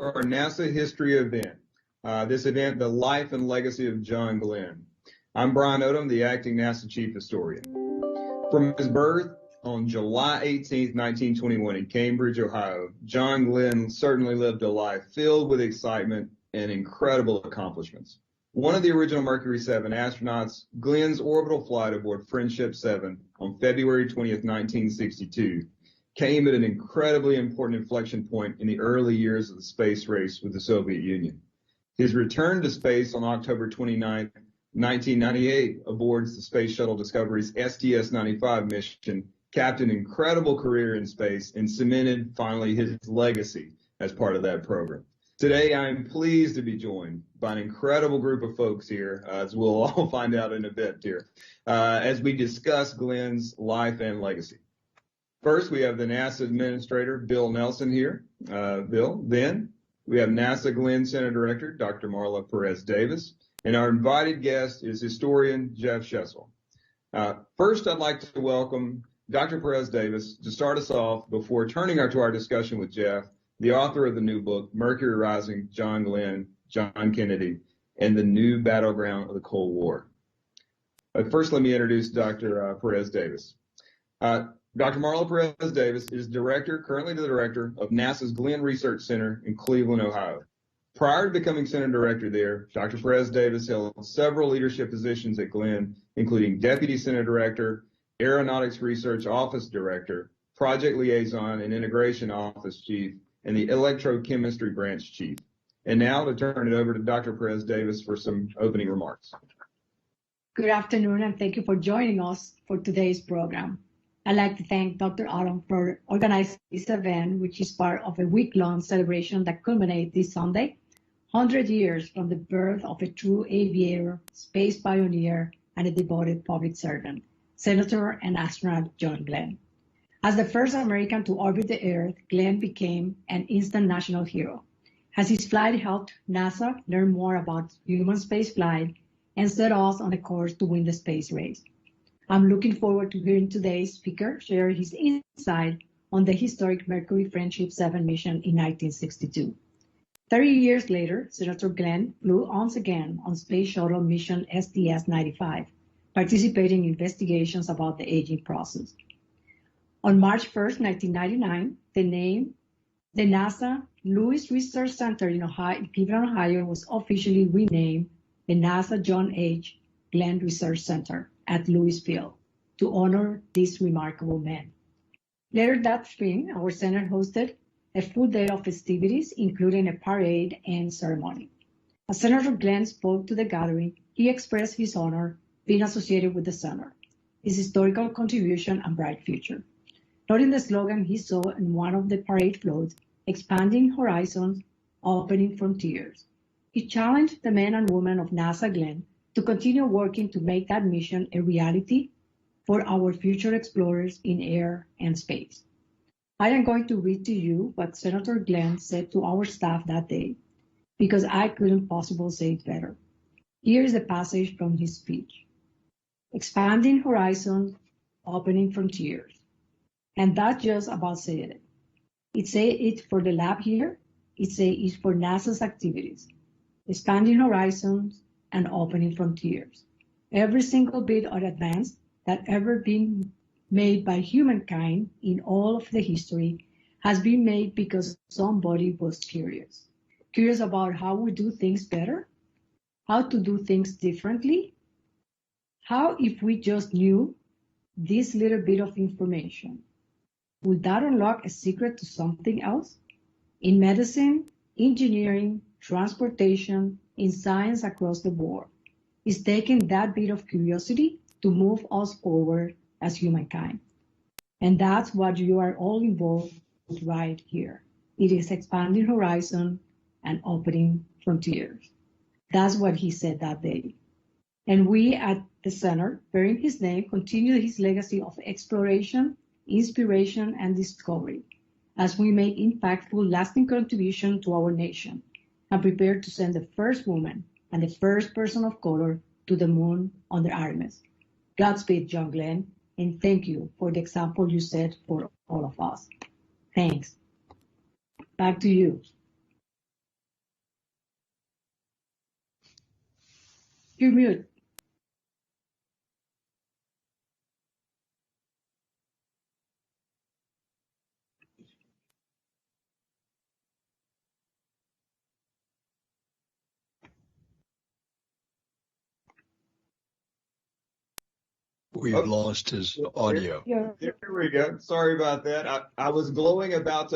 our NASA history event. This event, The Life and Legacy of John Glenn. I'm Brian Odom, the acting NASA chief historian. From his birth on July 18, 1921 in Cambridge, Ohio, John Glenn certainly lived a life filled with excitement and incredible accomplishments. One of the original Mercury 7 astronauts, Glenn's orbital flight aboard Friendship 7 on February 20th, 1962, came at an incredibly important inflection point in the early years of the space race with the Soviet Union. His return to space on October 29, 1998, aboard the Space Shuttle Discovery's STS-95 mission, capped an incredible career in space and cemented finally his legacy as part of that program. Today, I am pleased to be joined by an incredible group of folks here, as we'll all find out in a bit here, as we discuss Glenn's life and legacy. First, we have the NASA Administrator, Bill Nelson here. Bill. Then we have NASA Glenn Center Director, Dr. Marla Perez-Davis. And our invited guest is historian Jeff Shesol. First, I'd like to welcome Dr. Perez-Davis to start us off before turning to our discussion with Jeff, the author of the new book, Mercury Rising, John Glenn, John Kennedy, and the New Battleground of the Cold War. First, let me introduce Dr. Perez-Davis. Dr. Marla Perez-Davis is currently the director of NASA's Glenn Research Center in Cleveland, Ohio. Prior to becoming center director there, Dr. Perez-Davis held several leadership positions at Glenn, including deputy center director, aeronautics research office director, project liaison and integration office chief, and the electrochemistry branch chief. And now to turn it over to Dr. Perez-Davis for some opening remarks. Good afternoon, and thank you for joining us for today's program. I'd like to thank Dr. Odom for organizing this event, which is part of a week-long celebration that culminates this Sunday, 100 years from the birth of a true aviator, space pioneer, and a devoted public servant, Senator and astronaut John Glenn. As the first American to orbit the Earth, Glenn became an instant national hero, as his flight helped NASA learn more about human spaceflight and set us on a course to win the space race. I'm looking forward to hearing today's speaker share his insight on the historic Mercury Friendship 7 mission in 1962. 30 years later, Senator Glenn flew once again on Space Shuttle mission STS-95, participating in investigations about the aging process. On March 1st, 1999, the NASA Lewis Research Center in Cleveland, Ohio was officially renamed the NASA John H. Glenn Research Center at Lewis Field to honor this remarkable man. Later that spring, our center hosted a full day of festivities, including a parade and ceremony. As Senator Glenn spoke to the gathering, he expressed his honor being associated with the center, his historical contribution and bright future. Noting the slogan he saw in one of the parade floats, expanding horizons, opening frontiers. He challenged the men and women of NASA Glenn to continue working to make that mission a reality for our future explorers in air and space. I am going to read to you what Senator Glenn said to our staff that day, because I couldn't possibly say it better. Here is a passage from his speech. Expanding horizons, opening frontiers. And that's just about saying it. It say it for the lab here. It say it's for NASA's activities. Expanding horizons and opening frontiers. Every single bit of advance that ever been made by humankind in all of the history has been made because somebody was curious. Curious about how we do things better, how to do things differently, how if we just knew this little bit of information, would that unlock a secret to something else? In medicine, engineering, transportation, in science across the board, is taking that bit of curiosity to move us forward as humankind. And that's what you are all involved with right here. It is expanding horizon and opening frontiers. That's what he said that day. And we at the center, bearing his name, continue his legacy of exploration, inspiration, and discovery as we make impactful, lasting contribution to our nation and prepare to send the first woman and the first person of color to the moon under Artemis. Godspeed, John Glenn, and thank you for the example you set for all of us. Thanks. Back to you. You're mute. We've lost his audio. There we go. Sorry about that. I was glowing about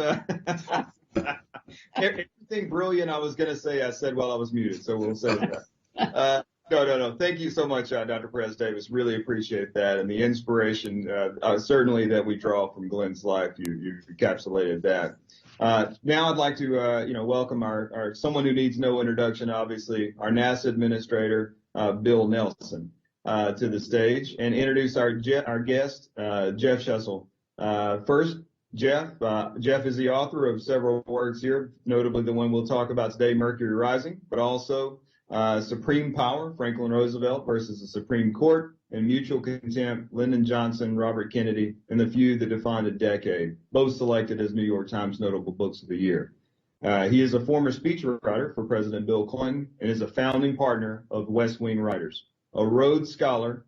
everything brilliant I was going to say. I said while I was muted, so we'll say that. No. Thank you so much, Dr. Perez Davis. Really appreciate that. And the inspiration, certainly that we draw from Glenn's life, you encapsulated that. Now I'd like to, welcome our someone who needs no introduction, obviously, our NASA administrator, Bill Nelson, to the stage and introduce our guest, Jeff Shesol. First, Jeff is the author of several works here, notably the one we'll talk about today, Mercury Rising, but also Supreme Power, Franklin Roosevelt versus the Supreme Court, and Mutual Contempt, Lyndon Johnson, Robert Kennedy, and the Feud that defined a decade, both selected as New York Times Notable Books of the Year. He is a former speechwriter for President Bill Clinton and is a founding partner of West Wing Writers. A Rhodes Scholar,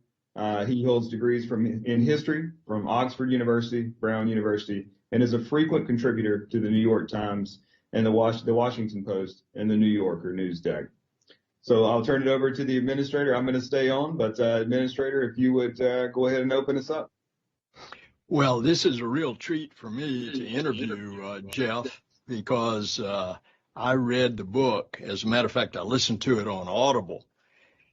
he holds degrees in history from Oxford University, Brown University, and is a frequent contributor to the New York Times and the Washington Post and the New Yorker Newsday. So I'll turn it over to the administrator. I'm going to stay on, but administrator, if you would go ahead and open us up. Well, this is a real treat for me to interview Jeff because I read the book. As a matter of fact, I listened to it on Audible,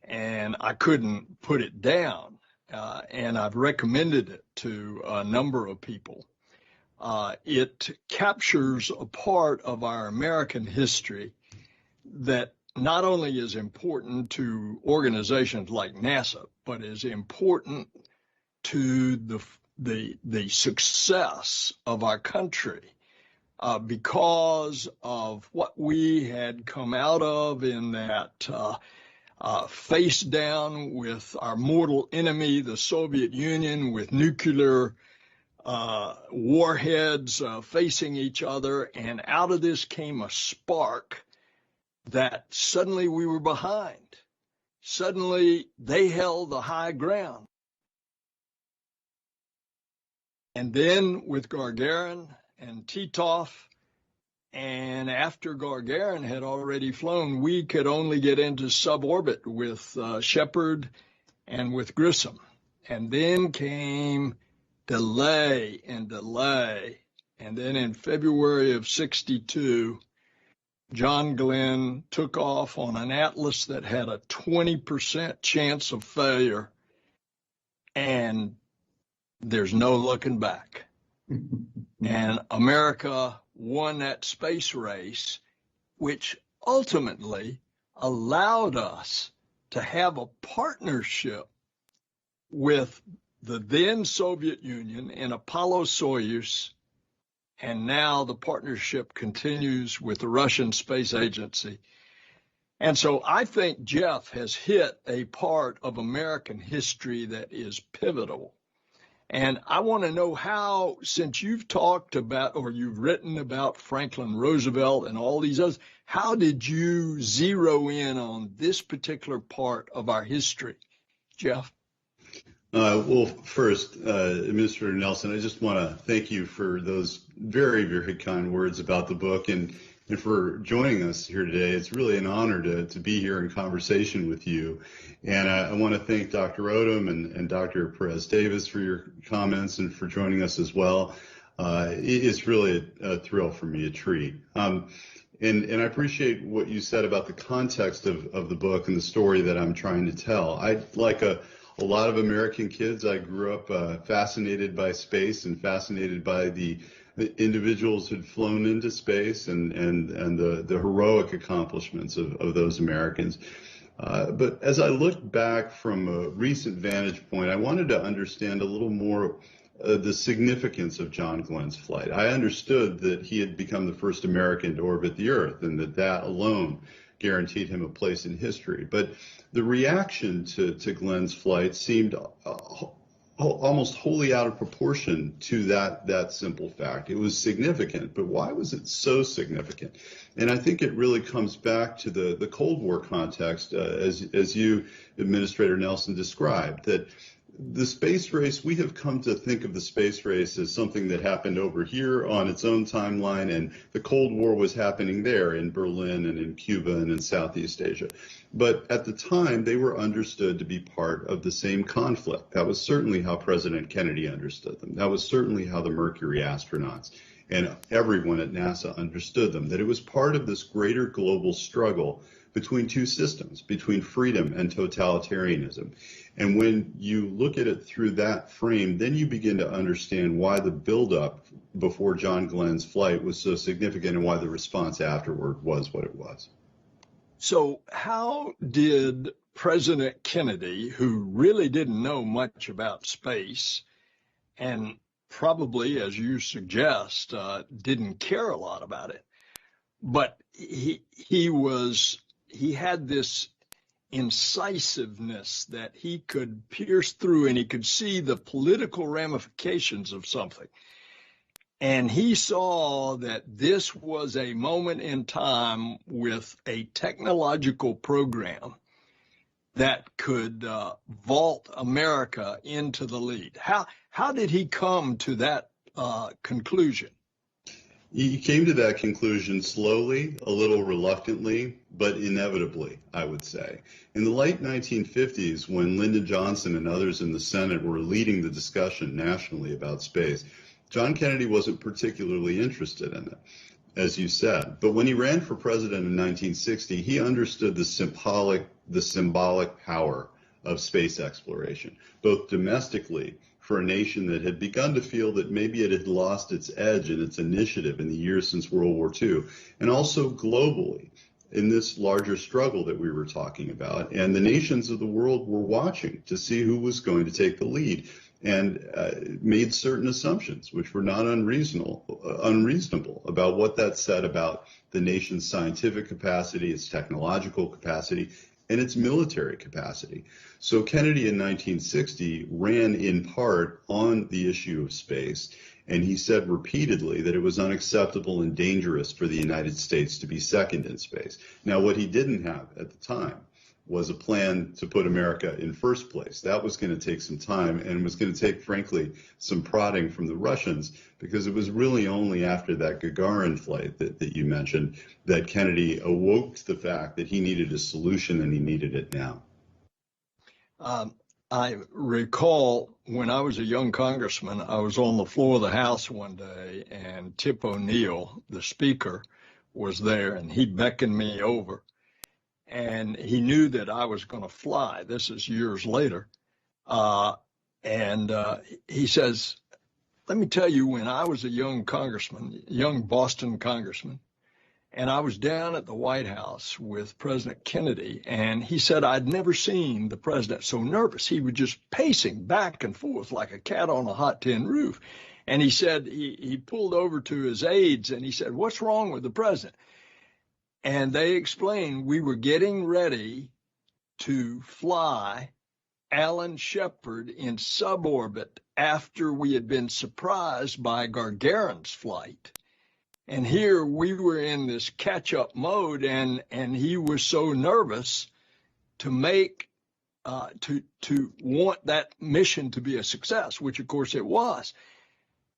and I couldn't put it down. And I've recommended it to a number of people. It captures a part of our American history that not only is important to organizations like NASA, but is important to the success of our country because of what we had come out of in that face down with our mortal enemy, the Soviet Union, with nuclear warheads facing each other. And out of this came a spark that suddenly we were behind. Suddenly they held the high ground. And then with Gagarin and Titov, and after Gagarin had already flown, we could only get into suborbit with Shepard and with Grissom. And then came delay. And then in February of '62, John Glenn took off on an Atlas that had a 20% chance of failure, and there's no looking back. And America won that space race, which ultimately allowed us to have a partnership with the then Soviet Union in Apollo-Soyuz. And now the partnership continues with the Russian Space Agency. And so I think Jeff has hit a part of American history that is pivotal. And I want to know how, since you've talked about or you've written about Franklin Roosevelt and all these others, how did you zero in on this particular part of our history, Jeff? Well, first, Administrator Nelson, I just want to thank you for those very, very kind words about the book and for joining us here today. It's really an honor to be here in conversation with you. And I want to thank Dr. Odom and Dr. Perez Davis for your comments and for joining us as well. It's really a thrill for me, a treat. And I appreciate what you said about the context of the book and the story that I'm trying to tell. Like a lot of American kids, I grew up fascinated by space and fascinated by the individuals who'd flown into space and the heroic accomplishments of those Americans. But as I looked back from a recent vantage point, I wanted to understand a little more the significance of John Glenn's flight. I understood that he had become the first American to orbit the Earth and that alone guaranteed him a place in history. But the reaction to Glenn's flight seemed almost wholly out of proportion to that simple fact. It was significant, but why was it so significant? And I think it really comes back to the Cold War context, as you, Administrator Nelson, described, that the space race, we have come to think of the space race as something that happened over here on its own timeline, and the Cold War was happening there in Berlin and in Cuba and in Southeast Asia. But at the time, they were understood to be part of the same conflict. That was certainly how President Kennedy understood them. That was certainly how the Mercury astronauts and everyone at NASA understood them, that it was part of this greater global struggle between two systems, between freedom and totalitarianism. And when you look at it through that frame, then you begin to understand why the buildup before John Glenn's flight was so significant and why the response afterward was what it was. So how did President Kennedy, who really didn't know much about space and probably, as you suggest, didn't care a lot about it, but he had this incisiveness that he could pierce through, and he could see the political ramifications of something. And he saw that this was a moment in time with a technological program that could vault America into the lead. How did he come to that conclusion? He came to that conclusion slowly, a little reluctantly, but inevitably, I would say. In the late 1950s, when Lyndon Johnson and others in the Senate were leading the discussion nationally about space, John Kennedy wasn't particularly interested in it, as you said. But when he ran for president in 1960, he understood the symbolic power of space exploration, both domestically for a nation that had begun to feel that maybe it had lost its edge and its initiative in the years since World War II, and also globally in this larger struggle that we were talking about. And the nations of the world were watching to see who was going to take the lead, and made certain assumptions which were not unreasonable about what that said about the nation's scientific capacity, its technological capacity, and its military capacity. So Kennedy in 1960 ran in part on the issue of space, and he said repeatedly that it was unacceptable and dangerous for the United States to be second in space. Now, what he didn't have at the time was a plan to put America in first place. That was going to take some time, and was going to take, frankly, some prodding from the Russians, because it was really only after that Gagarin flight that you mentioned that Kennedy awoke to the fact that he needed a solution, and he needed it now. I recall when I was a young congressman, I was on the floor of the House one day, and Tip O'Neill, the speaker, was there, and he beckoned me over. And he knew that I was going to fly. This is years later. He says, let me tell you, when I was a young congressman, young Boston congressman, and I was down at the White House with President Kennedy, and he said I'd never seen the president so nervous. He was just pacing back and forth like a cat on a hot tin roof. And he said he pulled over to his aides, and he said, what's wrong with the president? And they explained we were getting ready to fly Alan Shepard in suborbit after we had been surprised by Gagarin's flight. And here we were in this catch-up mode, and he was so nervous to make to want that mission to be a success, which of course it was.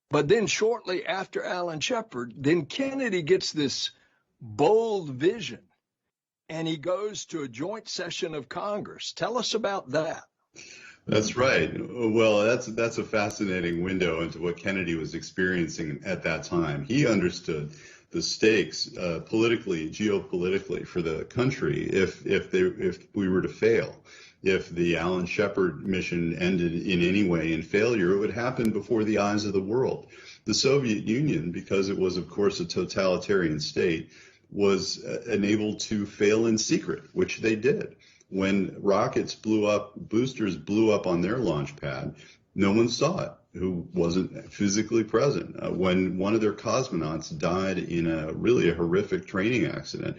But then shortly after Alan Shepard, then Kennedy gets this bold vision, and he goes to a joint session of Congress. Tell us about that. That's right. Well, that's a fascinating window into what Kennedy was experiencing at that time. He understood the stakes politically, geopolitically for the country if we were to fail. If the Alan Shepard mission ended in any way in failure, it would happen before the eyes of the world. The Soviet Union, because it was, of course, a totalitarian state, was enabled to fail in secret, which they did. When rockets blew up, boosters blew up on their launch pad, no one saw it. who wasn't physically present. When one of their cosmonauts died in a really horrific training accident,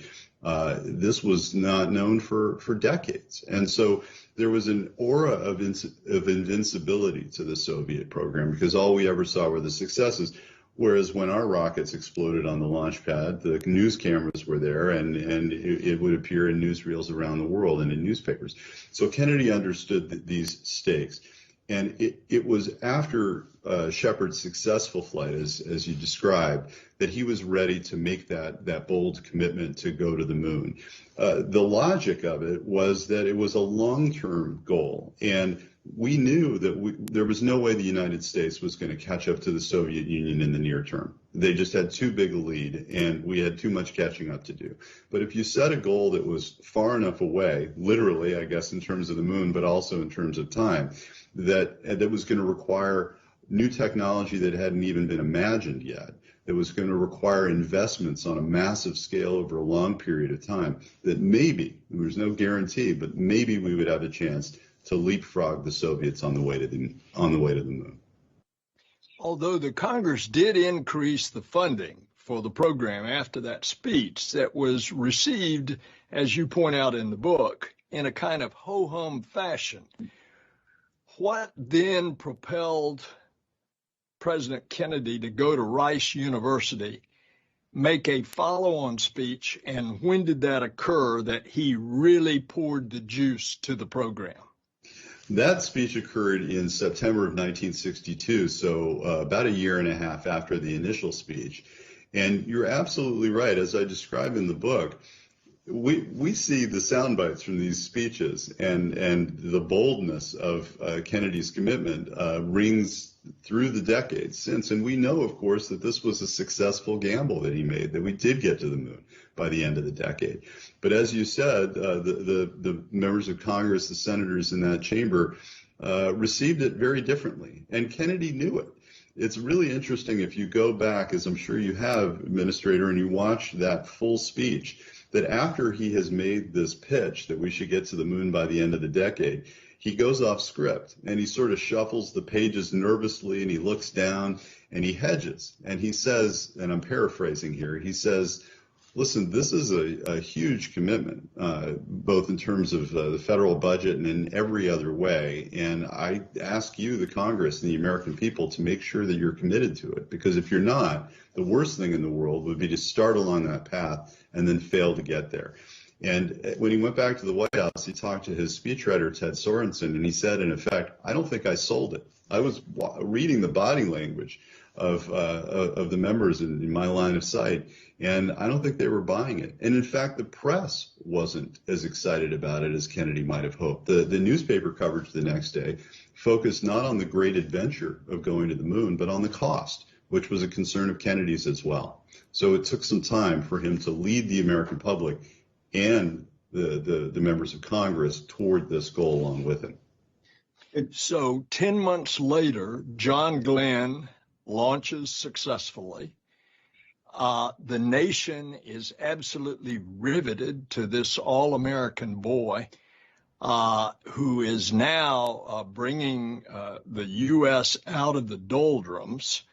this was not known for decades. And so there was an aura of invincibility to the Soviet program because all we ever saw were the successes. Whereas when our rockets exploded on the launch pad, the news cameras were there and it would appear in newsreels around the world and in newspapers. So Kennedy understood these stakes. And it was after Shepard's successful flight, as you described, that he was ready to make that bold commitment to go to the moon. The logic of it was that it was a long-term goal. And we knew that there was no way the United States was going to catch up to the Soviet Union in the near term. They just had too big a lead, and we had too much catching up to do. But if you set a goal that was far enough away, literally, I guess, in terms of the moon, but also in terms of time, that was going to require new technology that hadn't even been imagined yet, that was going to require investments on a massive scale over a long period of time, that maybe, there's no guarantee, but maybe we would have a chance to leapfrog the Soviets on the way to the moon. Although the Congress did increase the funding for the program after that speech that was received, as you point out in the book, in a kind of ho-hum fashion, what then propelled President Kennedy to go to Rice University, make a follow-on speech, and when did that occur that he really poured the juice to the program? That speech occurred in September of 1962, so about a year and a half after the initial speech. And you're absolutely right. As I describe in the book, we see the sound bites from these speeches, and the boldness of Kennedy's commitment rings through the decades since. And we know, of course, that this was a successful gamble that he made, that we did get to the moon by the end of the decade. But as you said, the members of Congress, the senators in that chamber, received it very differently. And Kennedy knew it. It's really interesting if you go back, as I'm sure you have, Administrator, and you watch that full speech, that after he has made this pitch that we should get to the moon by the end of the decade, he goes off script and he sort of shuffles the pages nervously and he looks down and he hedges and he says, and I'm paraphrasing here, he says, listen, this is a huge commitment, both in terms of the federal budget and in every other way. And I ask you, the Congress and the American people, to make sure that you're committed to it. Because if you're not, the worst thing in the world would be to start along that path and then fail to get there. And when he went back to the White House, he talked to his speechwriter, Ted Sorensen, and he said, in effect, I don't think I sold it. I was reading the body language of the members in my line of sight, and I don't think they were buying it. And in fact, the press wasn't as excited about it as Kennedy might have hoped. The newspaper coverage the next day focused not on the great adventure of going to the moon, but on the cost, which was a concern of Kennedy's as well. So it took some time for him to lead the American public and the members of Congress toward this goal along with him. So 10 months later, John Glenn launches successfully. The nation is absolutely riveted to this all-American boy who is now bringing the U.S. out of the doldrums.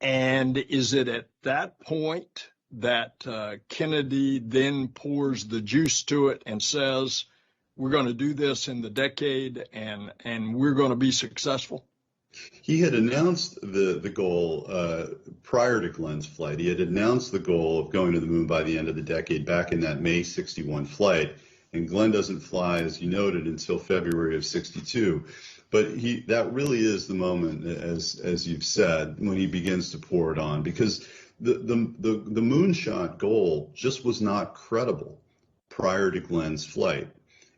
And is it at that point that Kennedy then pours the juice to it and says, we're going to do this in the decade and we're going to be successful? He had announced the goal prior to Glenn's flight. He had announced the goal of going to the moon by the end of the decade back in that May 61 flight. And Glenn doesn't fly, as you noted, until February of 62. But that really is the moment, as you've said, when he begins to pour it on, because the moonshot goal just was not credible prior to Glenn's flight.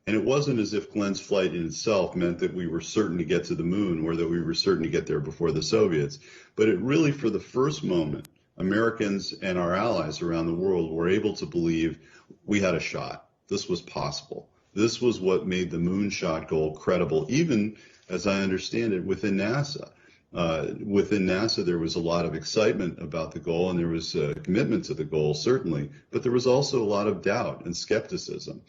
And it wasn't as if Glenn's flight in itself meant that we were certain to get to the moon or that we were certain to get there before the Soviets. But it really, for the first moment, Americans and our allies around the world were able to believe we had a shot. This was possible. This was what made the moonshot goal credible, even, as I understand it, within NASA. Within NASA, there was a lot of excitement about the goal, and there was a commitment to the goal, certainly, but there was also a lot of doubt and skepticism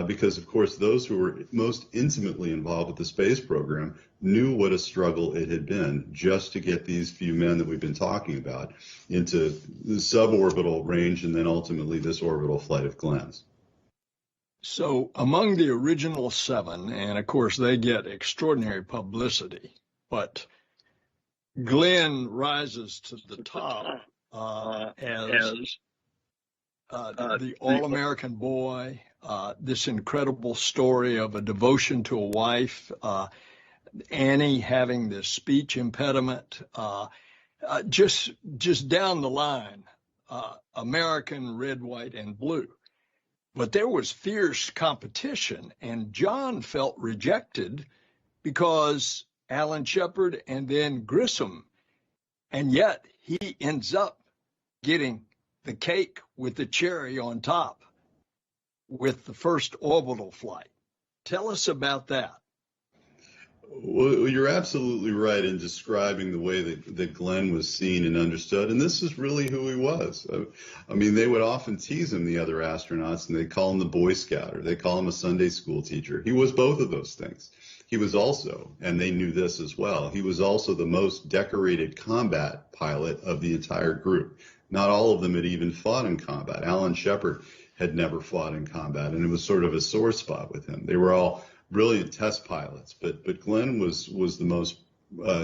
because, of course, those who were most intimately involved with the space program knew what a struggle it had been just to get these few men that we've been talking about into the suborbital range and then ultimately this orbital flight of Glenn's. So among the original 7, and of course they get extraordinary publicity, but Glenn rises to the top as the all-American boy, this incredible story of a devotion to a wife, Annie having this speech impediment, just down the line, American, red, white, and blue. But there was fierce competition, and John felt rejected because Alan Shepard and then Grissom, and yet he ends up getting the cake with the cherry on top with the first orbital flight. Tell us about that. Well, you're absolutely right in describing the way that Glenn was seen and understood, and this is really who he was. I mean, they would often tease him, the other astronauts, and they call him the Boy Scout, or they call him a Sunday school teacher. He was both of those things. He was also, and they knew this as well, he was also the most decorated combat pilot of the entire group. Not all of them had even fought in combat. Alan Shepard had never fought in combat, and it was sort of a sore spot with him. They were all brilliant test pilots, but Glenn was the most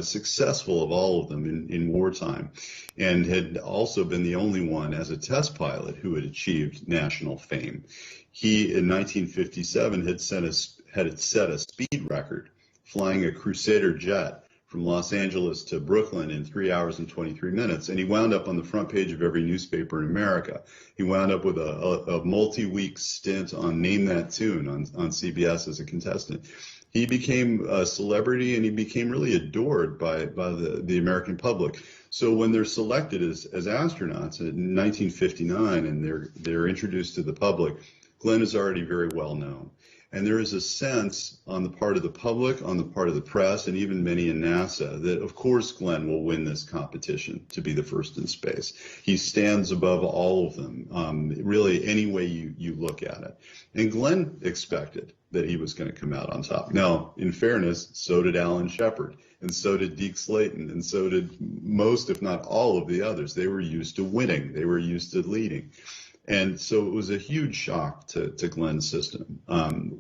successful of all of them in wartime, and had also been the only one as a test pilot who had achieved national fame. He, in 1957, had set a speed record, flying a Crusader jet from Los Angeles to Brooklyn in 3 hours and 23 minutes. And he wound up on the front page of every newspaper in America. He wound up with a multi-week stint on Name That Tune on CBS as a contestant. He became a celebrity, and he became really adored by the American public. So when they're selected as astronauts in 1959 and they're introduced to the public, Glenn is already very well known. And there is a sense on the part of the public, on the part of the press, and even many in NASA, that of course Glenn will win this competition to be the first in space. He stands above all of them, really any way you look at it. And Glenn expected that he was going to come out on top. Now, in fairness, so did Alan Shepard, and so did Deke Slayton, and so did most, if not all, of the others. They were used to winning. They were used to leading. And so it was a huge shock to Glenn's system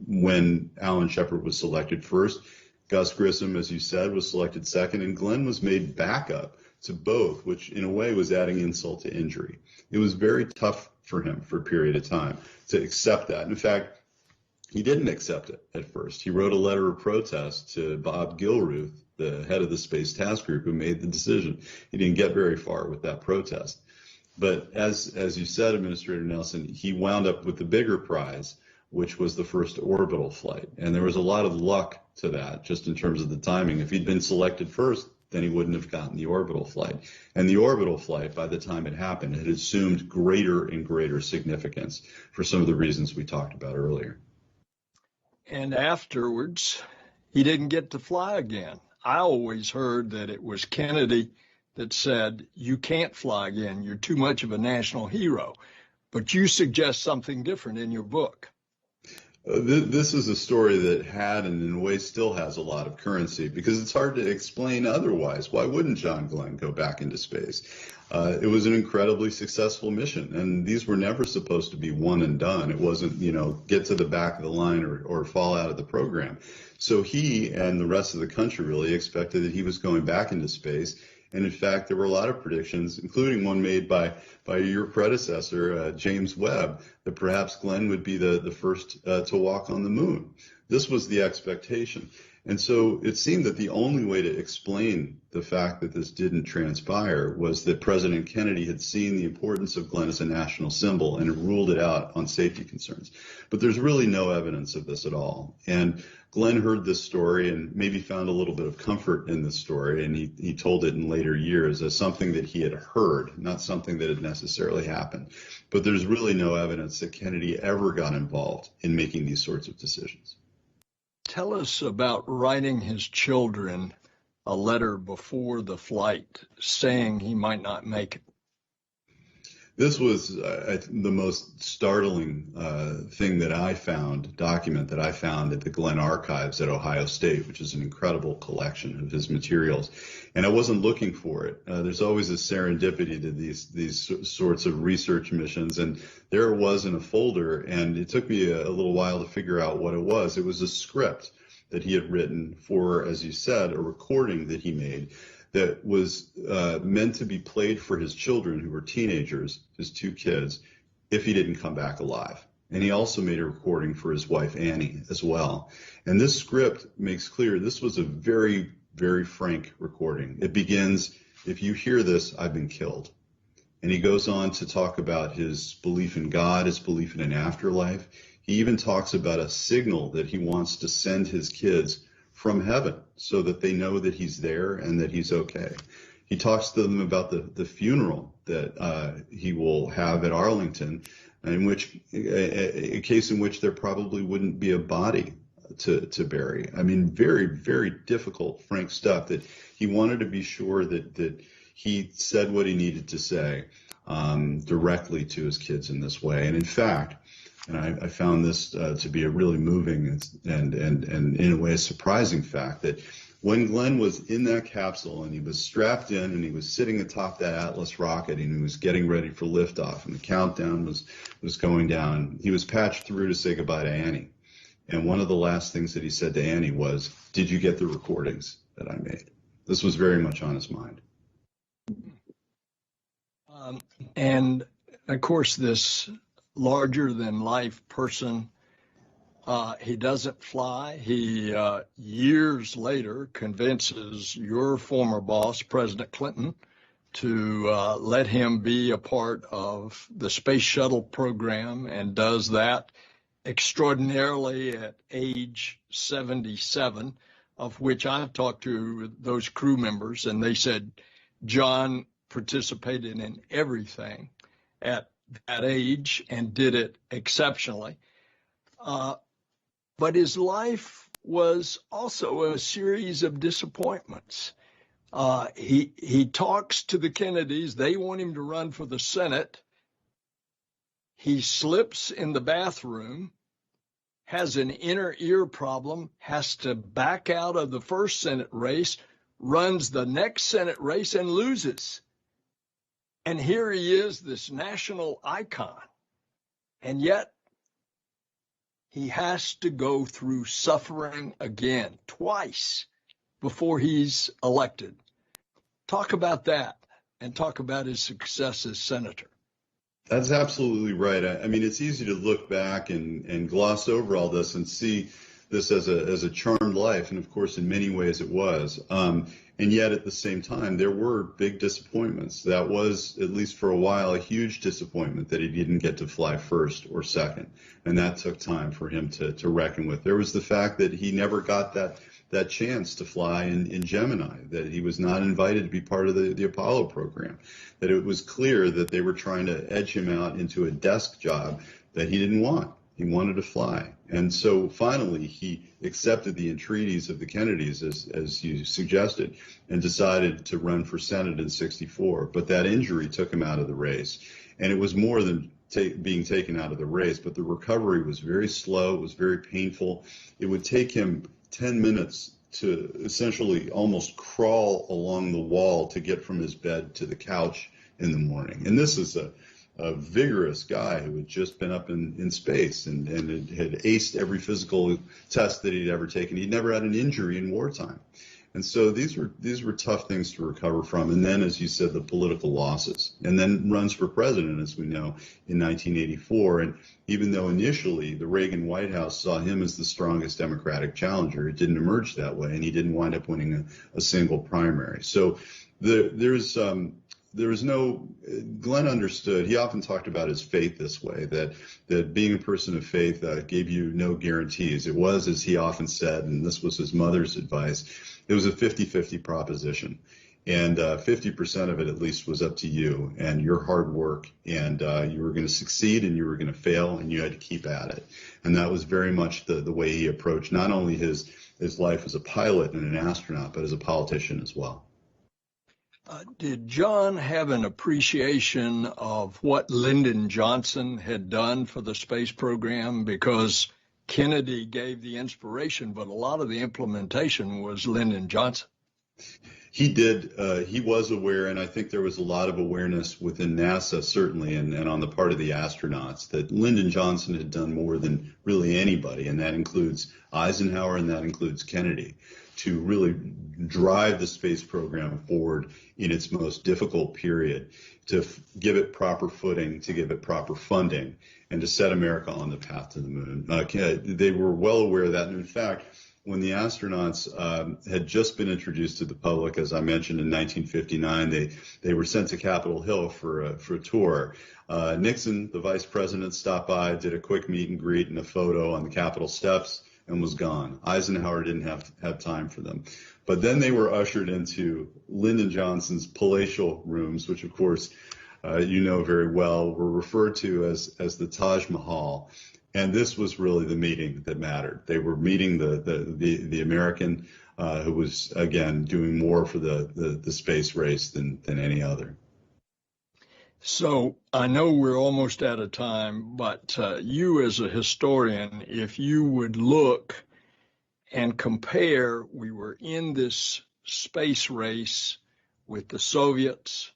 when Alan Shepard was selected first. Gus Grissom, as you said, was selected second, and Glenn was made backup to both, which in a way was adding insult to injury. It was very tough for him for a period of time to accept that. In fact, he didn't accept it at first. He wrote a letter of protest to Bob Gilruth, the head of the Space Task Group, who made the decision. He didn't get very far with that protest. But as you said, Administrator Nelson, he wound up with the bigger prize, which was the first orbital flight. And there was a lot of luck to that, just in terms of the timing. If he'd been selected first, then he wouldn't have gotten the orbital flight. And the orbital flight, by the time it happened, had assumed greater and greater significance for some of the reasons we talked about earlier. And afterwards, he didn't get to fly again. I always heard that it was Kennedy that said, you can't fly again, you're too much of a national hero. But you suggest something different in your book. This is a story that had, and in a way still has, a lot of currency, because it's hard to explain otherwise. Why wouldn't John Glenn go back into space? It was an incredibly successful mission, and these were never supposed to be one and done. It wasn't, get to the back of the line or fall out of the program. So he and the rest of the country really expected that he was going back into space. And in fact, there were a lot of predictions, including one made by your predecessor, James Webb, that perhaps Glenn would be the first to walk on the moon. This was the expectation. And so it seemed that the only way to explain the fact that this didn't transpire was that President Kennedy had seen the importance of Glenn as a national symbol and ruled it out on safety concerns. But there's really no evidence of this at all. And Glenn heard this story and maybe found a little bit of comfort in this story, and he told it in later years as something that he had heard, not something that had necessarily happened. But there's really no evidence that Kennedy ever got involved in making these sorts of decisions. Tell us about writing his children a letter before the flight saying he might not make it. This was the most startling document that I found at the Glenn Archives at Ohio State, which is an incredible collection of his materials. And I wasn't looking for it. There's always a serendipity to these sorts of research missions. And there it was in a folder, and it took me a little while to figure out what it was. It was a script that he had written for, as you said, a recording that he made that was meant to be played for his children, who were teenagers, his two kids, if he didn't come back alive. And he also made a recording for his wife, Annie, as well. And this script makes clear this was a very, very frank recording. It begins, "If you hear this, I've been killed." And he goes on to talk about his belief in God, his belief in an afterlife. He even talks about a signal that he wants to send his kids from heaven so that they know that he's there and that he's okay. He talks to them about the funeral that he will have at Arlington, in which a case in which there probably wouldn't be a body to bury. I mean, very, very difficult, frank stuff that he wanted to be sure that he said what he needed to say directly to his kids in this way. And in fact, and I found this to be a really moving and in a way a surprising fact, that when Glenn was in that capsule and he was strapped in and he was sitting atop that Atlas rocket and he was getting ready for liftoff and the countdown was going down, he was patched through to say goodbye to Annie. And one of the last things that he said to Annie was, "Did you get the recordings that I made?" This was very much on his mind. And of course, this larger than life person, he doesn't fly. He years later convinces your former boss, President Clinton, to let him be a part of the space shuttle program, and does that extraordinarily at age 77, of which I've talked to those crew members, and they said John participated in everything at that age and did it exceptionally. But his life was also a series of disappointments. He talks to the Kennedys. They want him to run for the Senate. He slips in the bathroom, has an inner ear problem, has to back out of the first Senate race, runs the next Senate race and loses. And here he is, this national icon. And yet he has to go through suffering again, twice, before he's elected. Talk about that, and talk about his success as senator. That's absolutely right. I mean, it's easy to look back and gloss over all this and see this as a charmed life. And of course, in many ways it was. And yet at the same time, there were big disappointments. That was, at least for a while, a huge disappointment that he didn't get to fly first or second. And that took time for him to reckon with. There was the fact that he never got that chance to fly in Gemini, that he was not invited to be part of the Apollo program, that it was clear that they were trying to edge him out into a desk job that he didn't want. He wanted to fly. And so finally, he accepted the entreaties of the Kennedys, as you suggested, and decided to run for Senate in '64. But that injury took him out of the race. And it was more than being taken out of the race, but the recovery was very slow. It was very painful. It would take him 10 minutes to essentially almost crawl along the wall to get from his bed to the couch in the morning. And this is a vigorous guy who had just been up in space and had aced every physical test that he'd ever taken. He'd never had an injury in wartime. And so these were tough things to recover from. And then, as you said, the political losses. And then runs for president, as we know, in 1984. And even though initially the Reagan White House saw him as the strongest Democratic challenger, it didn't emerge that way, and he didn't wind up winning a single primary. So there was no, Glenn understood, he often talked about his faith this way, that being a person of faith gave you no guarantees. It was, as he often said, and this was his mother's advice, it was a 50-50 proposition. And 50% of it at least was up to you and your hard work, and you were going to succeed and you were going to fail, and you had to keep at it. And that was very much the way he approached not only his life as a pilot and an astronaut, but as a politician as well. Did John have an appreciation of what Lyndon Johnson had done for the space program? Because Kennedy gave the inspiration, but a lot of the implementation was Lyndon Johnson. He did. He was aware, and I think there was a lot of awareness within NASA, certainly, and on the part of the astronauts, that Lyndon Johnson had done more than really anybody, and that includes Eisenhower and that includes Kennedy, to really drive the space program forward in its most difficult period, to give it proper footing, to give it proper funding, and to set America on the path to the moon. They were well aware of that, and in fact, when the astronauts had just been introduced to the public, as I mentioned, in 1959, they were sent to Capitol Hill for a tour. Nixon, the vice president, stopped by, did a quick meet and greet and a photo on the Capitol steps, and was gone. Eisenhower didn't have time for them. But then they were ushered into Lyndon Johnson's palatial rooms, which, of course, you know very well, were referred to as the Taj Mahal. And this was really the meeting that mattered. They were meeting the American who was, again, doing more for the space race than any other. So I know we're almost out of time, but you as a historian, if you would look and compare, we were in this space race with the Soviets.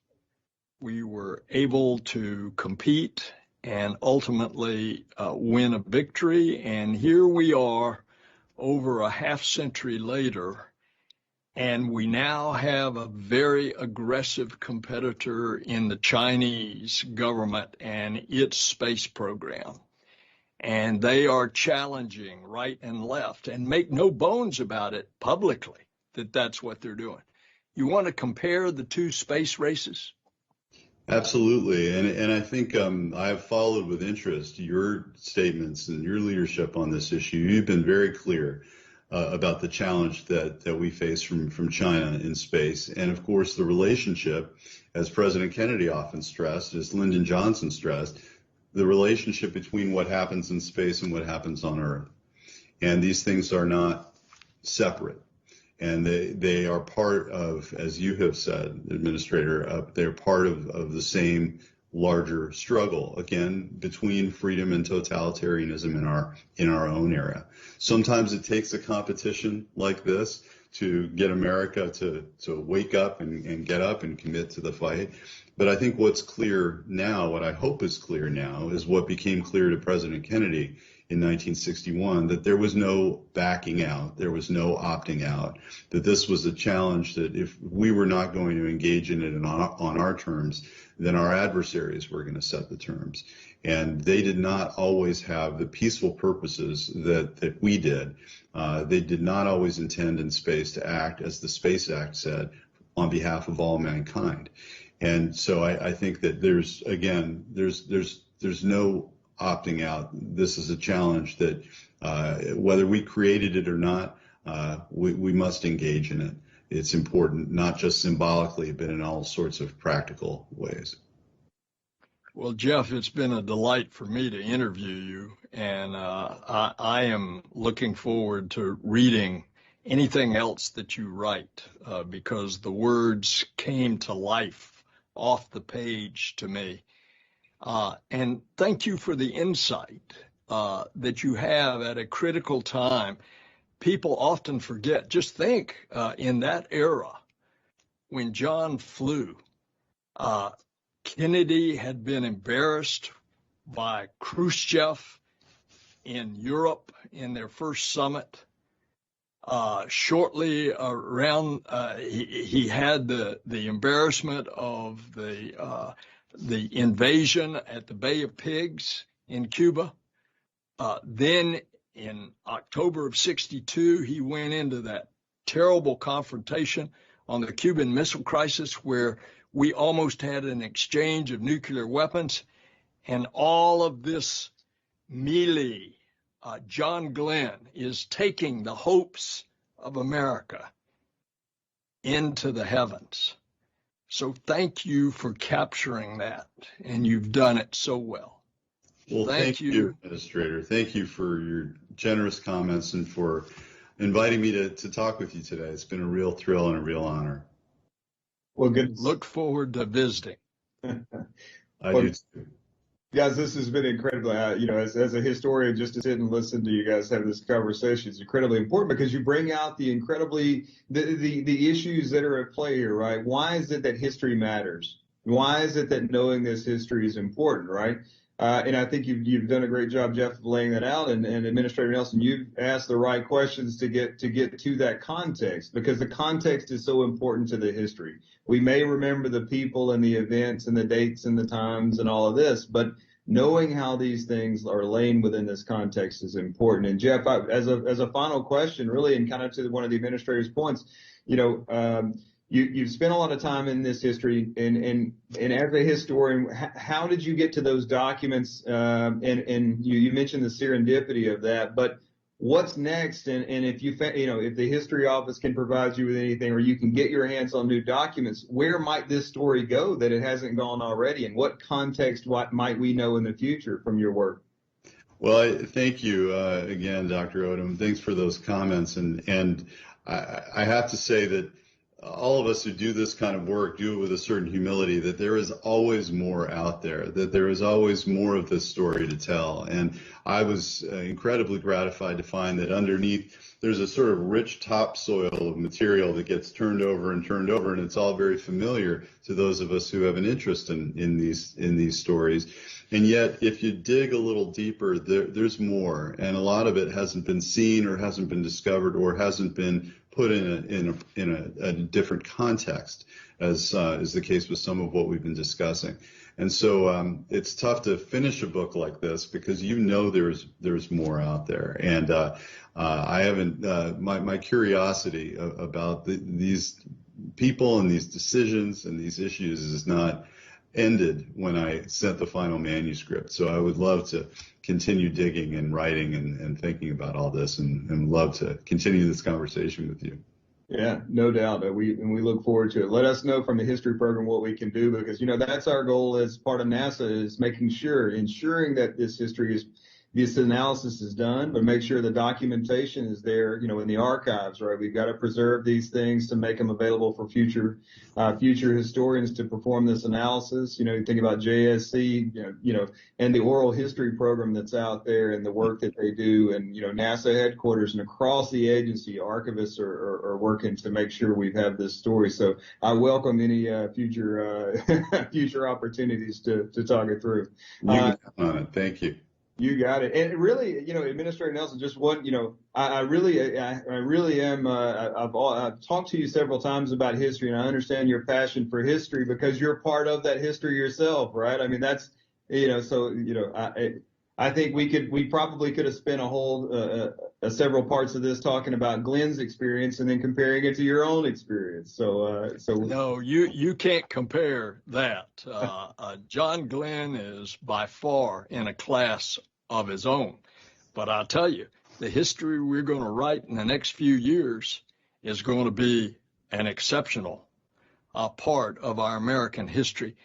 We were able to compete and ultimately win a victory. And here we are over a half century later, and we now have a very aggressive competitor in the Chinese government and its space program. And they are challenging right and left, and make no bones about it publicly that that's what they're doing. You want to compare the two space races? Absolutely. And I think I have followed with interest your statements and your leadership on this issue. You've been very clear about the challenge that we face from China in space. And of course, the relationship, as President Kennedy often stressed, as Lyndon Johnson stressed, the relationship between what happens in space and what happens on Earth. And these things are not separate. And they are part of, as you have said, Administrator, they're part of the same larger struggle, again, between freedom and totalitarianism in our own era. Sometimes it takes a competition like this to get America to wake up and get up and commit to the fight. But I think what's clear now, what I hope is clear now, is what became clear to President Kennedy in 1961, that there was no backing out, there was no opting out, that this was a challenge that if we were not going to engage in it on our terms, then our adversaries were going to set the terms. And they did not always have the peaceful purposes that we did. They did not always intend in space to act, as the Space Act said, on behalf of all mankind. And so I think that there's no opting out. This is a challenge that whether we created it or not, we must engage in it. It's important, not just symbolically, but in all sorts of practical ways. Well, Jeff, it's been a delight for me to interview you, and I am looking forward to reading anything else that you write, because the words came to life off the page to me. And thank you for the insight that you have at a critical time. People often forget. Just think, in that era, when John flew, Kennedy had been embarrassed by Khrushchev in Europe in their first summit. Shortly around, he had the embarrassment of the invasion at the Bay of Pigs in Cuba. Then in October of '62, he went into that terrible confrontation on the Cuban Missile Crisis, where we almost had an exchange of nuclear weapons. And all of this melee, John Glenn is taking the hopes of America into the heavens. So thank you for capturing that, and you've done it so well. Well, thank you, Administrator. Thank you for your generous comments and for inviting me to talk with you today. It's been a real thrill and a real honor. Well, good. Look forward to visiting. I do too. Guys, this has been incredibly, as a historian, just to sit and listen to you guys have this conversation is incredibly important because you bring out the issues that are at play here, right? Why is it that history matters? Why is it that knowing this history is important, right? And I think you've done a great job, Jeff, of laying that out. And Administrator Nelson, you've asked the right questions to get to that context because the context is so important to the history. We may remember the people and the events and the dates and the times and all of this, but knowing how these things are laying within this context is important. And Jeff, as a final question, really, and kind of to one of the administrator's points, you've spent a lot of time in this history, and as a historian, how did you get to those documents? And you mentioned the serendipity of that, but what's next? And if if the history office can provide you with anything, or you can get your hands on new documents, where might this story go that it hasn't gone already? And what context, what might we know in the future from your work? Well, thank you again, Dr. Odom. Thanks for those comments. And I have to say that all of us who do this kind of work do it with a certain humility, that there is always more out there, that there is always more of this story to tell. And I was incredibly gratified to find that underneath there's a sort of rich topsoil of material that gets turned over, and it's all very familiar to those of us who have an interest in these stories. And yet, if you dig a little deeper, there's more, and a lot of it hasn't been seen or hasn't been discovered or hasn't been put in a different context, as is the case with some of what we've been discussing. And so it's tough to finish a book like this because there's more out there. And I haven't my curiosity about these people and these decisions and these issues is not ended when I sent the final manuscript. So I would love to continue digging and writing and thinking about all this and love to continue this conversation with you. Yeah, no doubt. We look forward to it. Let us know from the history program what we can do because, that's our goal as part of NASA is ensuring that this analysis is done, but make sure the documentation is there, in the archives, right? We've got to preserve these things to make them available for future historians to perform this analysis. You think about JSC, and the oral history program that's out there and the work that they do, and NASA headquarters and across the agency, archivists are working to make sure we have this story. So I welcome any future opportunities to talk it through. Thank you. You got it. And really, Administrator Nelson, just one, I really am, I've talked to you several times about history, and I understand your passion for history because you're part of that history yourself, right? I mean, that's, I think we probably could have spent a whole, several parts of this talking about Glenn's experience and then comparing it to your own experience. So no, you can't compare that. John Glenn is by far in a class of his own. But I'll tell you, the history we're going to write in the next few years is going to be an exceptional part of our American history.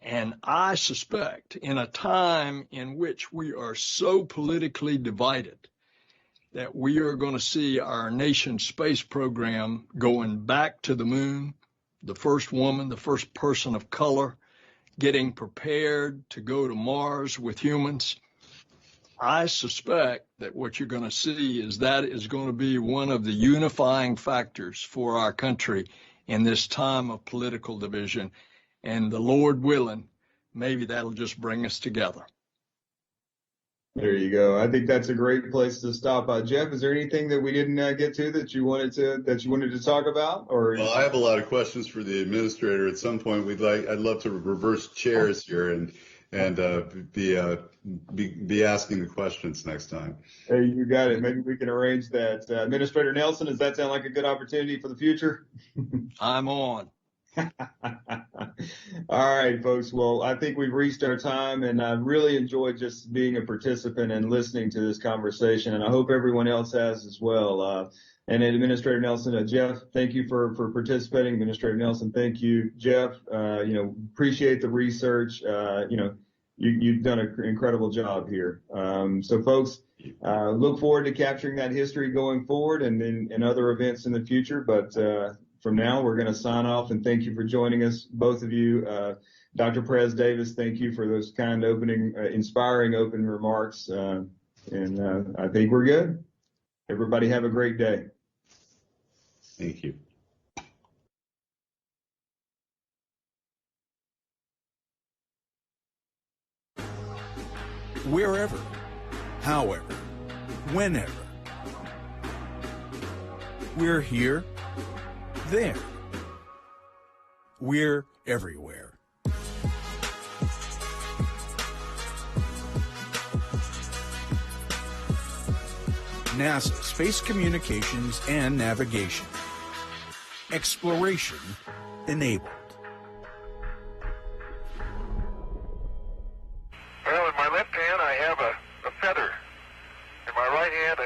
And I suspect in a time in which we are so politically divided that we are going to see our nation's space program going back to the moon, the first woman, the first person of color, getting prepared to go to Mars with humans. I suspect that what you're going to see is that is going to be one of the unifying factors for our country in this time of political division. And the Lord willing, maybe that'll just bring us together. There you go. I think that's a great place to stop. Jeff, is there anything that we didn't get to that you wanted to talk about? Or well, I have a lot of questions for the administrator. At some point, I'd love to reverse chairs here and be asking the questions next time. Hey, you got it. Maybe we can arrange that. Administrator Nelson, does that sound like a good opportunity for the future? I'm on. All right, folks. Well, I think we've reached our time, and I really enjoyed just being a participant and listening to this conversation, and I hope everyone else has as well. And Administrator Nelson, Jeff, thank you for participating. Administrator Nelson, thank you. Jeff, appreciate the research. You've done an incredible job here. So folks, look forward to capturing that history going forward and in other events in the future. But from now, we're going to sign off, and thank you for joining us, both of you. Dr. Perez Davis, thank you for those kind, inspiring open remarks. And I think we're good. Everybody have a great day. Thank you. Wherever, however, whenever. We're here, there. We're everywhere. NASA Space Communications and Navigation. Exploration enabled. Well, in my left hand I have a feather. In my right hand